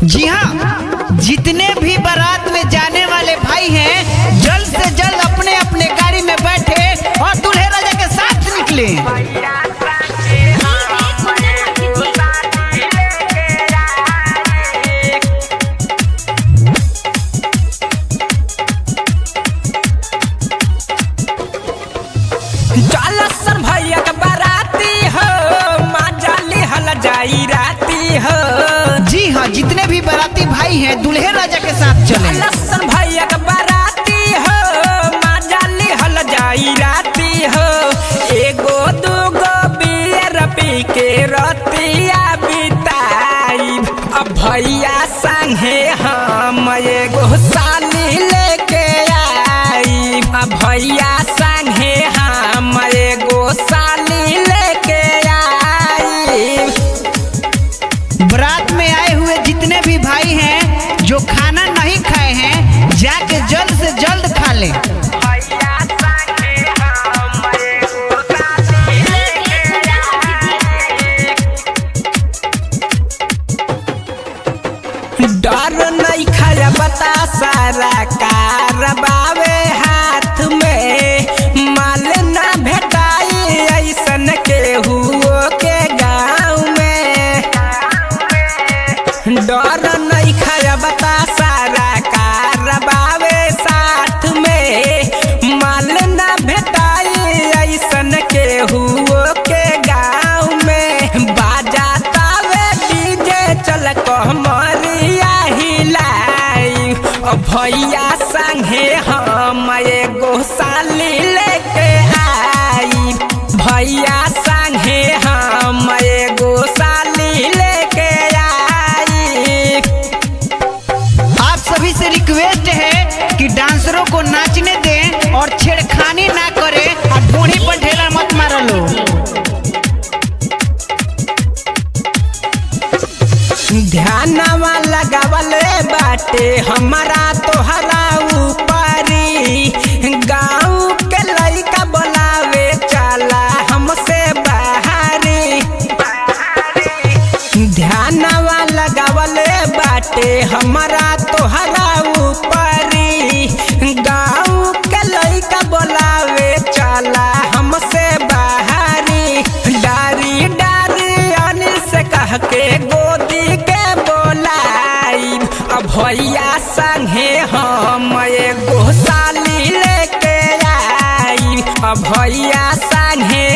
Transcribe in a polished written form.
जी हाँ, जितने भी बारात में जाने वाले भाई हैं जल्द से जल्द अपने अपने गाड़ी में बैठे और दूल्हे राजा के साथ निकले। भैया का बाराती हो माजाली हल जाई राती हो। जी हाँ, जितने भी बाराती भाई हैं दूल्हे राजा के साथ चले। लसन भैया का बाराती हो माजाली हल जाई राती हो। एगो दूगो बियर पी के रतिया बिताई। अब भैया संगे हम एगो साली लेके आई। अब भैया संगे हम एगो साली लेके आई। बारात में आए हुए जितने भी भाई हैं जो खाना नहीं खाए हैं जाके जल्द से जल्द खा लें। डर नहीं खाया बता सारा कारबावे हाथ में। माल ना भेटाई ऐसन के हुओ के गाँव में। डर नहीं खाया बता सारा कारबावे साथ में। माल ना भेटाई ऐसन के हुओ के गाँव में। बाजा तावे डीजे चल कहमरिया हिलाई। भैया संगे हम एगो साली लेके आई। भैया संगे हम एगो साली लेके आई। आप सभी से रिक्वेस्ट है कि डांसरों को नाचने दें और छेड़खानी ना करें और ढोनी पर ढेला मत मार लो। ध्यानवा लगावले बाटे हमारा तोहरा ऊपरी। गाँव के लड़का बोलावे चला हमसे बाहरी। ध्यानवा लगावले बाटे हमारा तोहरा ऊपरी। गाँव के लड़का बोलावे चला हमसे बाहरी। डारी डारी अनिल से कह के गोदी के बोलाई। अब भैया संगे हम एगो साली लेके आई। अब भैया संगे